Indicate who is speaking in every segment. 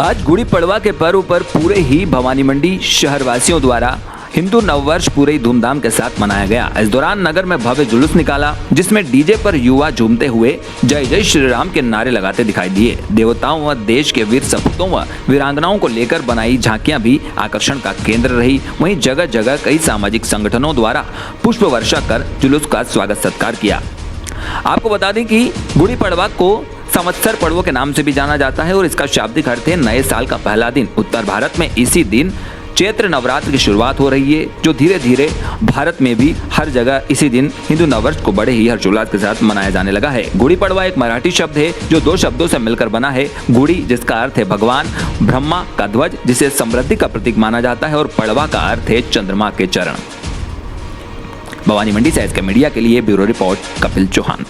Speaker 1: आज गुड़ी पड़वा के पर्व पर पूरे ही भवानी मंडी शहरवासियों द्वारा हिंदू नववर्ष पूरे ही धूमधाम के साथ मनाया गया। इस दौरान नगर में भव्य जुलूस निकाला, जिसमें डीजे पर युवा झूमते हुए जय जय श्री राम के नारे लगाते दिखाई दिए। देवताओं व देश के वीर सपूतों व वीरांगनाओं को लेकर बनाई झांकियां भी आकर्षण का केंद्र रही। वहीं जगह जगह कई सामाजिक संगठनों द्वारा पुष्प वर्षा कर जुलूस का स्वागत सत्कार किया। आपको बता दें कि गुड़ी पड़वा को संवत्सर पर्व के नाम से भी जाना जाता है और इसका शाब्दिक अर्थ है नए साल का पहला दिन। उत्तर भारत में इसी दिन चैत्र नवरात्र की शुरुआत हो रही है, जो धीरे धीरे भारत में भी हर जगह इसी दिन हिंदू नववर्ष को बड़े ही हर्षोल्लास के साथ मनाया जाने लगा है। गुड़ी पड़वा एक मराठी शब्द है जो दो शब्दों से मिलकर बना है। गुड़ी जिसका अर्थ है भगवान ब्रह्मा का ध्वज, जिसे समृद्धि का प्रतीक माना जाता है, और पड़वा का अर्थ है चंद्रमा के चरण। भवानी मंडी से SK मीडिया के लिए ब्यूरो रिपोर्ट कपिल चौहान।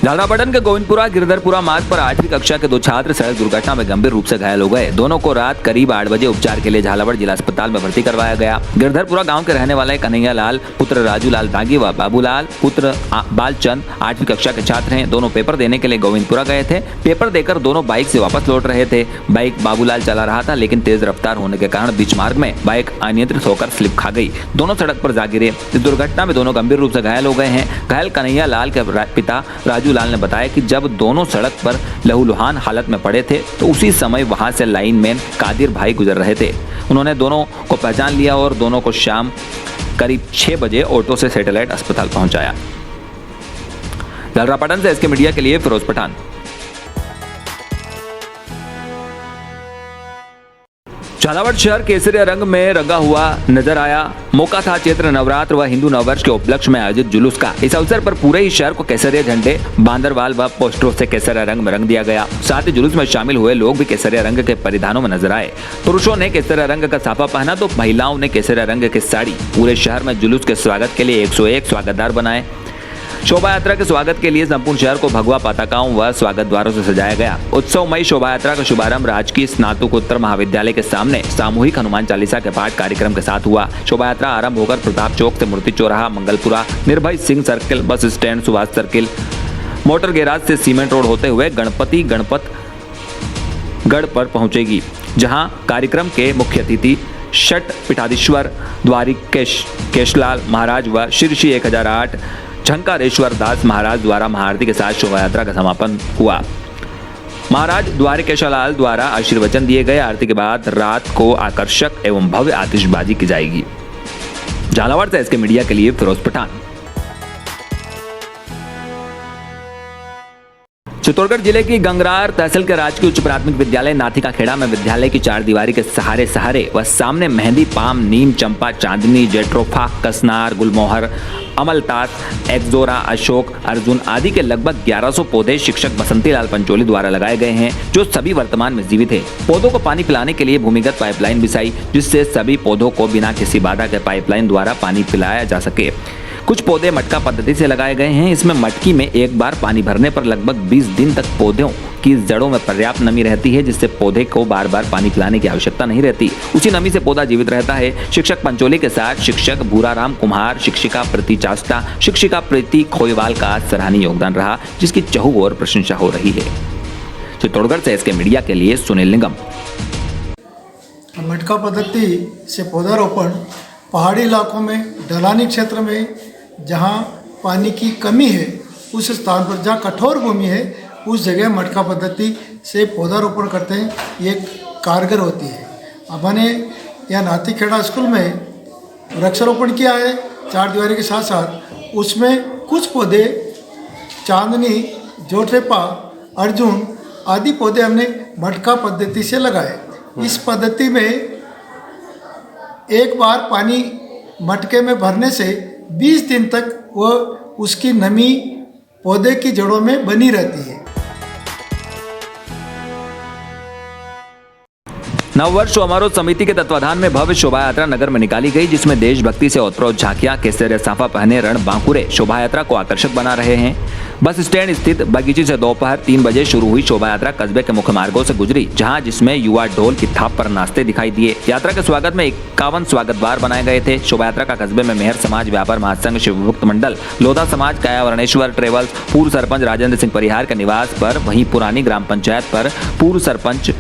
Speaker 1: झालरापाटन के गोविंदपुरा गिरधरपुरा मार्ग पर 8वीं कक्षा के 2 छात्र सड़क दुर्घटना में गंभीर रूप से घायल हो गए। दोनों को रात करीब 8 बजे उपचार के लिए झालावाड़ जिला अस्पताल में भर्ती करवाया गया। गिरधरपुरा गांव के रहने वाले कन्हैया लाल पुत्र राजू लाल दागी व बाबूलाल पुत्र बालचंद 8वीं कक्षा के छात्र हैं। दोनों पेपर देने के लिए गोविंदपुरा गए थे। पेपर देकर दोनों बाइक से वापस लौट रहे थे। बाइक बाबूलाल चला रहा था, लेकिन तेज रफ्तार होने के कारण बीच मार्ग में बाइक अनियंत्रित होकर स्लिप खा गई। दोनों सड़क पर जा गिरे। इस दुर्घटना में दोनों गंभीर रूप से घायल हो गए हैं। घायल कन्हैया लाल के पिता राजू लाल ने बताया कि जब दोनों सड़क पर लहूलुहान हालत में पड़े थे तो उसी समय वहां से लाइनमैन कादिर भाई गुजर रहे थे। उन्होंने दोनों को पहचान लिया और दोनों को शाम करीब 6 बजे ऑटो से सैटेलाइट अस्पताल पहुंचाया। झालरापाटन से SK मीडिया के लिए फिरोज पठान। झालावाड़ शहर केसरिया रंग में रंगा हुआ नजर आया। मौका था चैत्र नवरात्र व हिंदू नववर्ष के उपलक्ष्य में आयोजित जुलूस का। इस अवसर पर पूरे ही शहर को केसरिया झंडे, बांदरवाल व पोस्टरों से केसरिया रंग में रंग दिया गया। साथ ही जुलूस में शामिल हुए लोग भी केसरिया रंग के परिधानों में नजर आए। पुरुषों ने केसरिया रंग का साफा पहना तो महिलाओं ने केसरिया रंग की साड़ी। पूरे शहर में जुलूस के स्वागत के लिए 101 स्वागतदार बनाए। शोभा यात्रा के स्वागत के लिए संपूर्ण शहर को भगवा पताकाओं व स्वागत द्वारों से सजाया गया। उत्सवमयी शोभा यात्रा का शुभारंभ राजकीय स्नातकोत्तर महाविद्यालय के सामने सामूहिक हनुमान चालीसा के पाठ कार्यक्रम के साथ हुआ। शोभा यात्रा आरंभ होकर प्रताप चौक से मूर्ति चौराहा, मंगलपुरा, निर्भय Singh circle, bus stand, Subhash circle, motor garage से सीमेंट रोड होते हुए गणपत गढ़ पर पहुंचेगी, जहां कार्यक्रम के मुख्य अतिथि षट पीठाधीश्वर द्वारिकेशलाल महाराज व शीर्षी 1008 झंकारेश्वर दास महाराज द्वारा महाआरती के साथ शोभा यात्रा का समापन हुआ। महाराज द्वारिकेशलाल द्वारा आशीर्वचन दिए गए। आरती के बाद रात को आकर्षक एवं भव्य आतिशबाजी की जाएगी। झालावाड़ से SK मीडिया के लिए फिरोज पठान। चित्तौड़गढ़ जिले की गंगरार तहसील के राजकीय उच्च प्राथमिक विद्यालय नाथिका खेड़ा में विद्यालय की 4 दीवारी के सहारे व सामने मेहंदी, पाम, नीम, चंपा, चांदनी, जेट्रोफा, कसनार, गुलमोहर, अमलतास, एक्जोरा, अशोक, अर्जुन आदि के लगभग 1100 पौधे शिक्षक बसंतीलाल पंचोली द्वारा लगाए गए हैं, जो सभी वर्तमान में जीवित है। पौधों को पानी पिलाने के लिए भूमिगत पाइपलाइन बिछाई, जिससे सभी पौधों को बिना किसी बाधा के पाइपलाइन द्वारा पानी पिलाया जा सके। कुछ पौधे मटका पद्धति से लगाए गए हैं। इसमें मटकी में एक बार पानी भरने पर लगभग 20 दिन तक पौधों की जड़ों में पर्याप्त नमी रहती है, जिससे पौधे को बार बार पानी पिलाने की आवश्यकता नहीं रहती। उसी नमी से पौधा जीवित रहता है। शिक्षक पंचोली के साथ शिक्षक भूराराम कुम्हार, शिक्षिका प्रीति चास्ता, शिक्षिका प्रीति खोईवाल का सराहनीय योगदान रहा, जिसकी चहुं ओर प्रशंसा हो रही है। चित्तौड़गढ़ से SK मीडिया के लिए सुनील निगम।
Speaker 2: मटका पद्धति से पौधारोपण पहाड़ी इलाकों में, ढलानी क्षेत्र में जहाँ पानी की कमी है, उस स्थान पर जहाँ कठोर भूमि है, उस जगह मटका पद्धति से पौधारोपण करते हैं। ये कारगर होती है। अब मैंने यहाँ नाथीखेड़ा स्कूल में वृक्षारोपण किया है 4 दीवारी के साथ साथ। उसमें कुछ पौधे चांदनी, जोट्रेपा, अर्जुन आदि पौधे हमने मटका पद्धति से लगाए। इस पद्धति में एक बार पानी मटके में भरने से 20 दिन तक वह उसकी नमी पौधे की जड़ों में बनी रहती है।
Speaker 1: नववर्ष समारोह समिति के तत्वाधान में भव्य शोभा यात्रा नगर में निकाली गई, जिसमें देशभक्ति से ओतप्रोत झांकियां, केसरिया साफा पहने रण बांकुरे शोभा यात्रा को आकर्षक बना रहे हैं। बस स्टैंड स्थित बगीचे से दोपहर 3 बजे शुरू हुई शोभा यात्रा कस्बे के मुख्य मार्गों से गुजरी, जहां जिसमें युवा ढोल की थाप पर नाचते दिखाई दिए। यात्रा के स्वागत में 51 स्वागत द्वार बनाए गए थे। शोभा यात्रा का कस्बे में मेहर समाज, व्यापार महासंघ, शिवभक्त मंडल, लोधा समाज, काया वर्णेश्वर ट्रेवल्स, पूर्व सरपंच राजेंद्र सिंह परिहार के निवास पर, वहीं पुरानी ग्राम पंचायत पर पूर्व सरपंच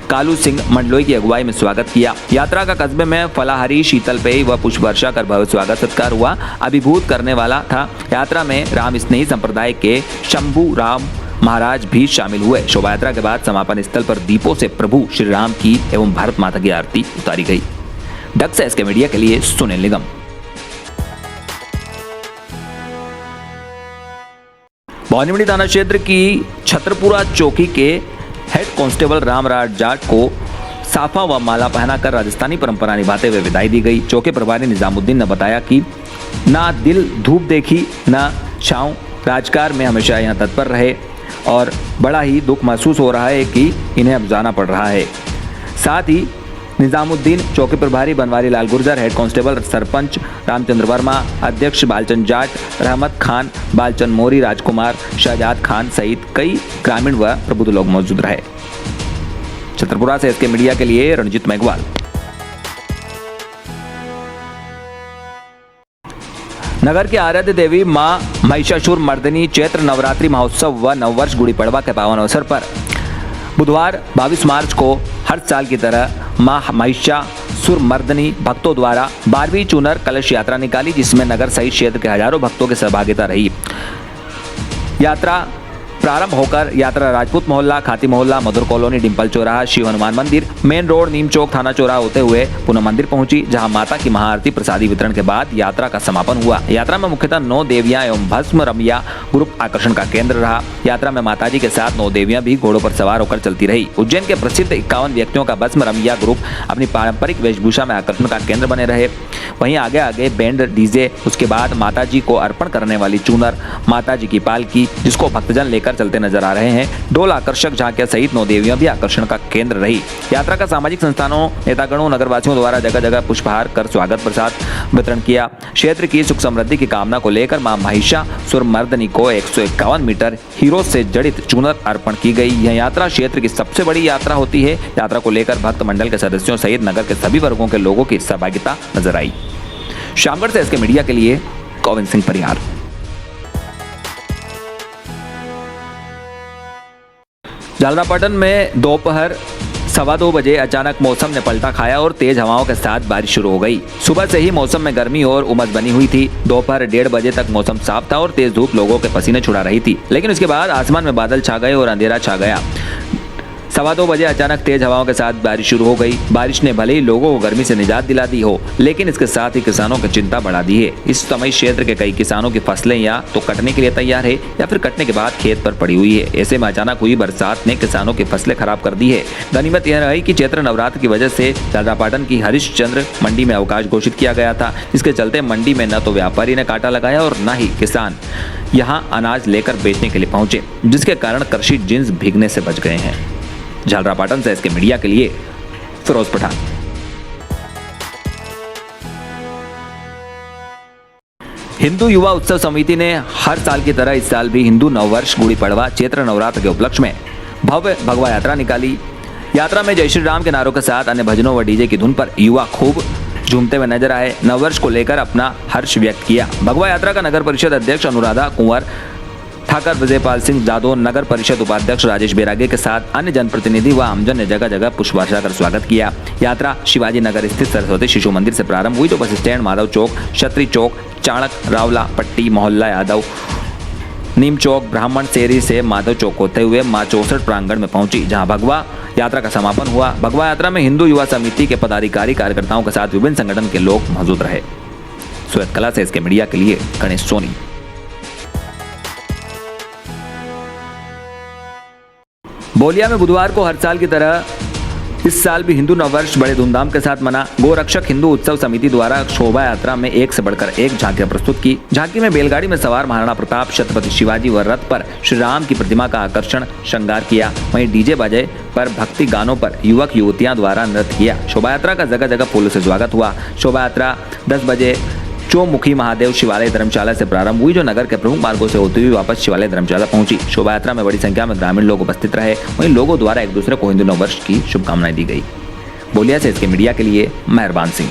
Speaker 1: कालू सिंह मंडलोई की अगुवाई में स्वागत किया। यात्रा का कस्बे में फलाहारी, शीतल पेय व पुष्प वर्षा कर भव्य स्वागत सत्कार हुआ। अभिभूत करने वाला था। यात्रा में राम स्नेही संप्रदाय के शंभू राम महाराज भी शामिल हुए। शोभा यात्रा के बाद समापन स्थल पर दीपों से प्रभु श्री राम की एवं भारत माता की आरती उतारी गई। डग से एसके मीडिया के लिए सुनील निगम। भवानीमंडी थाना क्षेत्र की छतरपुरा चौकी के हेड कांस्टेबल रामराज जाट को साफा व माला पहनाकर राजस्थानी परंपरा निभाते हुए विदाई दी गई। चौकी प्रभारी निजामुद्दीन ने बताया कि ना दिल धूप देखी ना छाँव, राजकार में हमेशा यहाँ तत्पर रहे और बड़ा ही दुख महसूस हो रहा है कि इन्हें अब जाना पड़ रहा है। साथ ही निजामुद्दीन, चौकी प्रभारी बनवारी लाल गुर्जर, हेड कांस्टेबल सरपंच रामचंद्र वर्मा, अध्यक्ष बालचंद जाट, रहमत खान, बालचंद मोरी, राजकुमार, शहजाद खान सहित कई ग्रामीण व प्रबुद्ध लोग मौजूद रहे। छतरपुरा से एसके मीडिया के लिए रणजीत मेघवाल। नगर के आराध्य देवी मां महिषासुर मर्दिनी चैत्र नवरात्रि महोत्सव व नववर्ष गुड़ी पड़वा के पावन अवसर पर बुधवार 22 मार्च को हर साल की तरह मां महिषासुर मर्दिनी भक्तों द्वारा 12वीं चूनर कलश यात्रा निकाली, जिसमें नगर सहित क्षेत्र के हजारों भक्तों की सहभागिता रही। यात्रा प्रारंभ होकर यात्रा राजपूत मोहल्ला, खाती मोहल्ला, मधुर कॉलोनी, डिंपल चौराहा, शिव हनुमान मंदिर, मेन रोड, नीम चौक, थाना चौराहा होते हुए पुनः मंदिर पहुंची, जहां माता की महाआरती प्रसादी वितरण के बाद यात्रा का समापन हुआ। यात्रा में मुख्यतः 9 देवियां एवं भस्म रमिया ग्रुप आकर्षण का केंद्र रहा। यात्रा में माताजी के साथ 9 देवियां भी घोड़ों पर सवार होकर चलती रही। उज्जैन के प्रसिद्ध 51 व्यक्तियों का भस्म रमिया ग्रुप अपनी पारंपरिक वेशभूषा में आकर्षण का केंद्र बने रहे। वहीं आगे आगे बैंड, डीजे, उसके बाद माताजी को अर्पण करने वाली चूनर, माताजी की पालकी, जिसको भक्तजन लेकर चलते नजर आ रहे हैं। डोल आकर्षक झांकियां सहित 9 देवियां भी आकर्षण का केंद्र रही। यात्रा का सामाजिक संस्थानों, नेतागणों, नगरवासियों द्वारा जगह जगह पुष्पहार कर स्वागत प्रसाद वितरण किया। क्षेत्र की सुख समृद्धि की कामना को लेकर मां महिषासुर मर्दिनी को 151 मीटर हीरो से जड़ित चूनर अर्पण की गई। यह यात्रा क्षेत्र की सबसे बड़ी यात्रा होती है। यात्रा को लेकर भक्त मंडल के सदस्यों सहित नगर के सभी वर्गों के लोगों की सहभागिता नजर आई। शामगढ़ से एसके मीडिया के लिए गोविंद सिंह परिहार। झालरापाटन में दोपहर 2:15 बजे अचानक मौसम ने पलटा खाया और तेज हवाओं के साथ बारिश शुरू हो गई। सुबह से ही मौसम में गर्मी और उमस बनी हुई थी। दोपहर 1:30 बजे तक मौसम साफ था और तेज धूप लोगों के पसीने छुड़ा रही थी, लेकिन उसके बाद आसमान में बादल छा गए और अंधेरा छा गया। 2:15 बजे अचानक तेज हवाओं के साथ बारिश शुरू हो गई। बारिश ने भले ही लोगों को गर्मी से निजात दिला दी हो, लेकिन इसके साथ ही किसानों की चिंता बढ़ा दी है। इस समय क्षेत्र के कई किसानों की फसलें या तो कटने के लिए तैयार है या फिर कटने के बाद खेत पर पड़ी हुई है। ऐसे में अचानक हुई बरसात ने किसानों की फसलें खराब कर दी है। गनीमत यह रही कि चैत्र नवरात्र की वजह से झालरापाटन की हरिश्चंद्र मंडी में अवकाश घोषित किया गया था। इसके चलते मंडी में न तो व्यापारी ने कांटा लगाया और न ही किसान यहाँ अनाज लेकर बेचने के लिए पहुंचे, जिसके कारण कृषि जिन्स भीगने से बच गए हैं। झालरापाटन से इसके मीडिया के लिए फिरोज पठान। हिंदू युवा उत्सव समिति ने हर साल की तरह इस साल भी हिंदू नववर्ष गुड़ी पड़वा चैत्र नवरात्र के उपलक्ष्य में भव्य भगवा यात्रा निकाली। यात्रा में जय श्री राम के नारों के साथ अन्य भजनों व डीजे की धुन पर युवा खूब झूमते हुए नजर आए। नववर्ष को लेकर अपना हर्ष व्यक्त किया। भगवा यात्रा का नगर परिषद अध्यक्ष अनुराधा कुंवर ठाकर, विजयपाल सिंह जादव, नगर परिषद उपाध्यक्ष राजेश बैरागे के साथ अन्य जनप्रतिनिधि व आमजन ने जगह जगह पुष्प वर्षा कर स्वागत किया। यात्रा शिवाजी नगर स्थित सरस्वती शिशु मंदिर से प्रारंभ हुई, जो बस स्टैंड, माधव चौक, क्षत्रिय चौक, चाणक, रावला पट्टी, मोहल्ला यादव, नीम चौक, ब्राह्मण शेरी से माधव चौक होते हुए मां 64 प्रांगण में पहुंची, जहां भगवा यात्रा का समापन हुआ। भगवा यात्रा में हिंदू युवा समिति के पदाधिकारी, कार्यकर्ताओं के साथ विभिन्न संगठन के लोग मौजूद रहे। सुरत कला से इसके मीडिया के लिए गणेश सोनी। बोलिया में बुधवार को हर साल की तरह इस साल भी हिंदू नववर्ष बड़े धूमधाम के साथ मना। गोरक्षक हिंदू उत्सव समिति द्वारा शोभा यात्रा में एक से बढ़कर एक झांकियां प्रस्तुत की। झांकी में बैलगाड़ी में सवार महाराणा प्रताप, छत्रपति शिवाजी व रथ पर श्री राम की प्रतिमा का आकर्षण श्रृंगार किया। वहीं डीजे बाजे पर भक्ति गानों पर युवक युवतियां द्वारा नृत्य किया। शोभा यात्रा का जगह जगह फूलों से स्वागत हुआ। शोभा यात्रा 10 बजे चौमुखी महादेव शिवालय धर्मशाला से प्रारंभ हुई, जो नगर के प्रमुख मार्गों से होती हुई वापस शिवालय धर्मशाला पहुंची। शोभा यात्रा में बड़ी संख्या में ग्रामीण लोग उपस्थित रहे। वहीं लोगों द्वारा एक दूसरे को हिंदू नववर्ष की शुभकामनाएं दी गई। बोलिया से इसके मीडिया के लिए मेहरबान सिंह।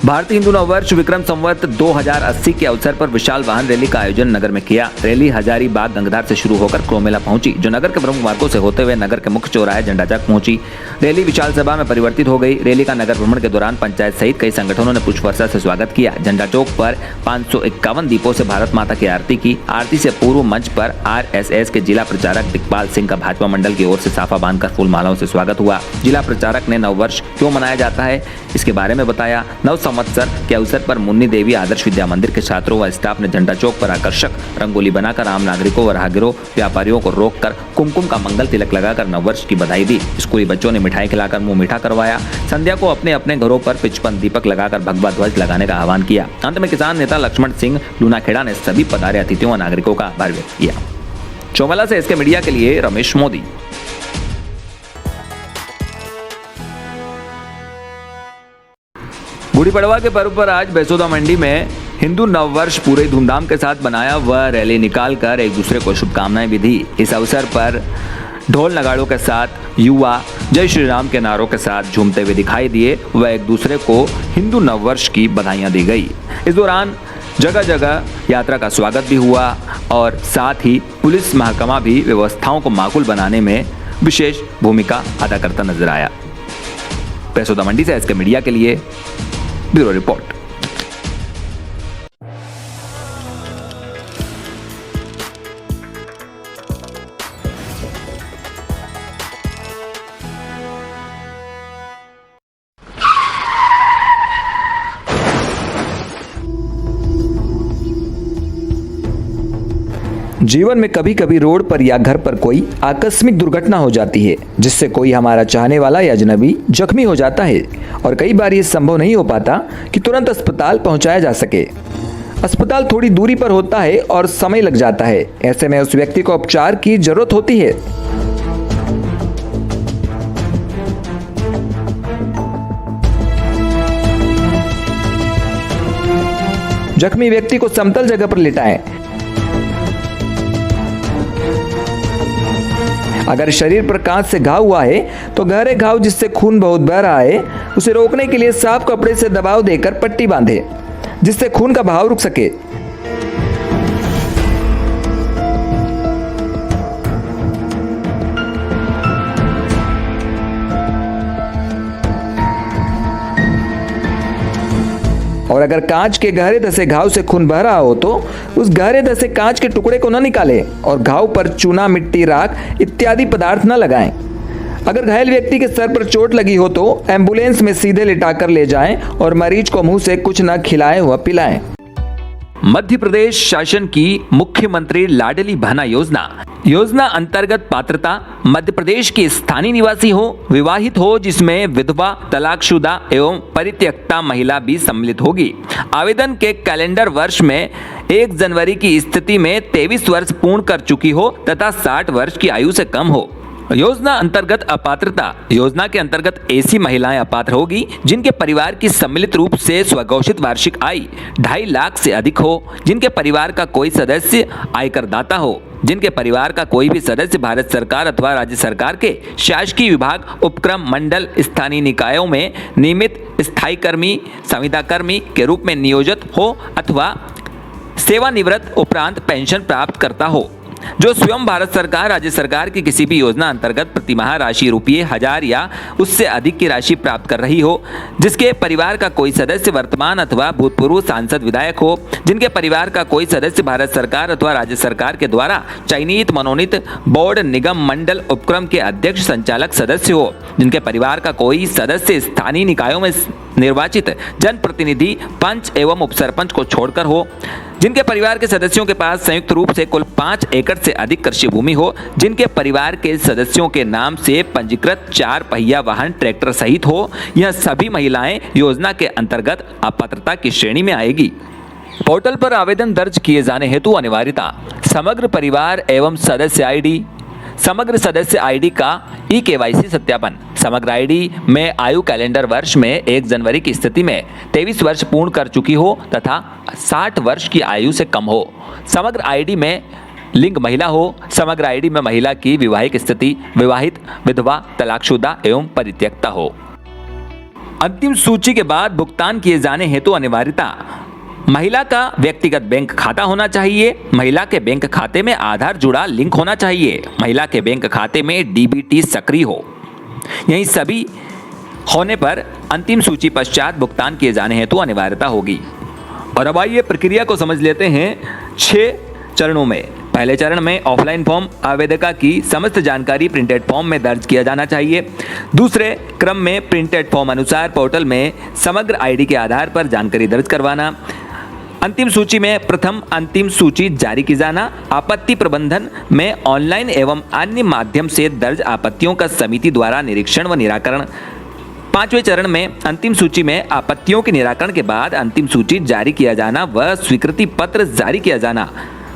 Speaker 1: भारतीय हिंदू नववर्ष विक्रम संवत 2080 के अवसर पर विशाल वाहन रैली का आयोजन नगर में किया। रैली हजारीबाग गंगधार से शुरू होकर क्रोमेला पहुंची, जो नगर के प्रमुख मार्गों से होते हुए नगर के मुख्य चौराहे झंडा चौक पहुंची। रैली विशाल सभा में परिवर्तित हो गई। रैली का नगर भ्रमण के दौरान पंचायत सहित कई संगठनों ने पुष्प वर्षा से स्वागत किया। झंडा चौक पर 551 दीपों से भारत माता की आरती की। आरती से पूर्व मंच पर RSS के जिला प्रचारक दिग्पाल सिंह का भाजपा मंडल की ओर से साफा बांधकर फूल मालाओं से स्वागत हुआ। जिला प्रचारक ने नववर्ष क्यों मनाया जाता है इसके बारे में बताया। नव संवत्सर के अवसर पर मुन्नी देवी आदर्श विद्या मंदिर के छात्रों व स्टाफ ने झंडा चौक पर आकर्षक रंगोली बनाकर आम नागरिकों व राहगीरों व्यापारियों को रोककर कुमकुम का मंगल तिलक लगाकर नववर्ष की बधाई दी। स्कूली बच्चों ने मिठाई खिलाकर मुंह मीठा करवाया। संध्या को अपने अपने घरों पर 55 दीपक लगाकर भगवा ध्वज लगाने का आह्वान किया। अंत में किसान नेता लक्ष्मण सिंह लूनाखेड़ा ने सभी पधारे अतिथियों व नागरिकों का आभार व्यक्त किया। चौमला से इसके मीडिया के लिए रमेश मोदी। गुड़ी पड़वा के पर्व पर आज बेसोदा मंडी में हिंदू नववर्ष पूरे धूमधाम के साथ मनाया व रैली निकालकर एक दूसरे को शुभकामनाएं भी दी। इस अवसर पर ढोल नगाड़ों के साथ युवा जय श्री राम के नारों के साथ झूमते हुए दिखाई दिए व एक दूसरे को हिंदू नववर्ष की बधाइयां दी गई। इस दौरान जगह जगह यात्रा का स्वागत भी हुआ और साथ ही पुलिस महकमा भी व्यवस्थाओं को माकूल बनाने में विशेष भूमिका अदा करता नजर आया। बेसोदा मंडी से इसके मीडिया के लिए ब्यूरो रिपोर्ट।
Speaker 3: जीवन में कभी कभी रोड पर या घर पर कोई आकस्मिक दुर्घटना हो जाती है, जिससे कोई हमारा चाहने वाला या अजनबी जख्मी हो जाता है और कई बार ये संभव नहीं हो पाता कि तुरंत अस्पताल पहुंचाया जा सके। अस्पताल थोड़ी दूरी पर होता है और समय लग जाता है। ऐसे में उस व्यक्ति को उपचार की जरूरत होती है। जख्मी व्यक्ति को समतल जगह पर लिटाएं। अगर शरीर पर कांच से घाव हुआ है तो गहरे घाव जिससे खून बहुत बह रहा है उसे रोकने के लिए साफ कपड़े से दबाव देकर पट्टी बांधे, जिससे खून का बहाव रुक सके। और अगर कांच के गहरे धसे घाव से खून बह रहा हो तो उस गहरे धसे कांच के टुकड़े को न निकालें और घाव पर चूना, मिट्टी, राख इत्यादि पदार्थ न लगाएं। अगर घायल व्यक्ति के सर पर चोट लगी हो तो एम्बुलेंस में सीधे लिटाकर ले जाएं और मरीज को मुंह से कुछ न खिलाएं व पिलाएं।
Speaker 1: मध्य प्रदेश शासन की मुख्यमंत्री लाडली बहना योजना अंतर्गत पात्रता मध्य प्रदेश के स्थानीय निवासी हो, विवाहित हो, जिसमें विधवा, तलाकशुदा एवं परित्यक्ता महिला भी सम्मिलित होगी। आवेदन के कैलेंडर वर्ष में 1 जनवरी की स्थिति में 23 वर्ष पूर्ण कर चुकी हो तथा 60 वर्ष की आयु से कम हो। योजना अंतर्गत अपात्रता योजना के अंतर्गत ऐसी महिलाएं अपात्र होगी जिनके परिवार की सम्मिलित रूप से स्वघोषित वार्षिक आय 2.5 लाख से अधिक हो, जिनके परिवार का कोई सदस्य आयकर दाता हो, जिनके परिवार का कोई भी सदस्य भारत सरकार अथवा राज्य सरकार के शासकीय विभाग, उपक्रम, मंडल, स्थानीय निकायों में नियमित स्थायी कर्मी, संविदा कर्मी के रूप में नियोजित हो अथवा सेवानिवृत्त उपरांत पेंशन प्राप्त करता हो, जो स्वयं भारत सरकार, राज्य सरकार की किसी भी योजना अंतर्गत प्रतिमाह राशि ₹1000 या उससे अधिक की राशि प्राप्त कर रही हो, जिसके परिवार का कोई सदस्य वर्तमान अथवा भूतपूर्व सांसद, विधायक हो, जिनके परिवार का कोई सदस्य भारत सरकार अथवा राज्य सरकार के द्वारा चयनित, मनोनीत बोर्ड, निगम, मंडल, उपक्रम के अध्यक्ष, संचालक सदस्य हो, जिनके परिवार का कोई सदस्य स्थानीय निकायों में निर्वाचित जनप्रतिनिधि, पंच एवं उपसरपंच को छोड़कर हो, जिनके परिवार के सदस्यों के पास संयुक्त रूप से कुल 5 एकड़ से अधिक कृषि भूमि हो, जिनके परिवार के सदस्यों के नाम से पंजीकृत 4 पहिया वाहन ट्रैक्टर सहित हो, यह सभी महिलाएं योजना के अंतर्गत अपात्रता की श्रेणी में आएगी। पोर्टल पर आवेदन दर्ज किए जाने हेतु अनिवार्यता: समग्र परिवार एवं सदस्य आईडी, समग्र सदस्य आईडी का ई-KYC सत्यापन, समग्र आईडी में आयु कैलेंडर वर्ष में 1 जनवरी की स्थिति में 23 वर्ष पूर्ण कर चुकी हो तथा 60 वर्ष की आयु से कम हो। समग्र आईडी में लिंग महिला हो। समग्र आईडी में महिला की विवाहिक स्थिति विवाहित, विधवा, तलाकशुदा एवं परित्यक्ता हो। अंतिम सूची के बाद भुगतान किए जाने हेतु अनिवार्यता। महिला का व्यक्तिगत बैंक खाता होना चाहिए। महिला के बैंक खाते में आधार जुड़ा लिंक होना चाहिए। महिला के बैंक खाते में डीबीटी सक्रिय हो। यही सभी होने पर अंतिम सूची पश्चात भुगतान किए जाने हेतु अनिवार्यता होगी। और अब आइए प्रक्रिया को समझ लेते हैं 6 चरणों में। पहले चरण में ऑफलाइन फॉर्म आवेदका की समस्त जानकारी प्रिंटेड फॉर्म में दर्ज किया जाना चाहिए। दूसरे क्रम में प्रिंटेड फॉर्म अनुसार पोर्टल में समग्र आईडी के आधार पर जानकारी दर्ज करवाना। अंतिम सूची में प्रथम अंतिम सूची जारी की जाना। आपत्ति प्रबंधन में ऑनलाइन एवं अन्य माध्यम से दर्ज आपत्तियों का समिति द्वारा निरीक्षण व निराकरण। 5वें चरण में अंतिम सूची में आपत्तियों के निराकरण के बाद अंतिम सूची जारी किया जाना व स्वीकृति पत्र जारी किया जाना।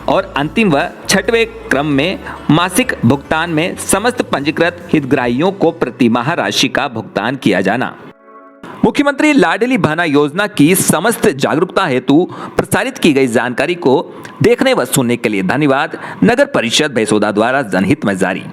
Speaker 1: और अंतिम व 6वें क्रम में मासिक भुगतान में समस्त पंजीकृत हितग्राहियों को प्रतिमाह राशि का भुगतान किया जाना। मुख्यमंत्री लाडली बहना योजना की समस्त जागरूकता हेतु प्रसारित की गई जानकारी को देखने व सुनने के लिए धन्यवाद। नगर परिषद भैंसोदा द्वारा जनहित में जारी।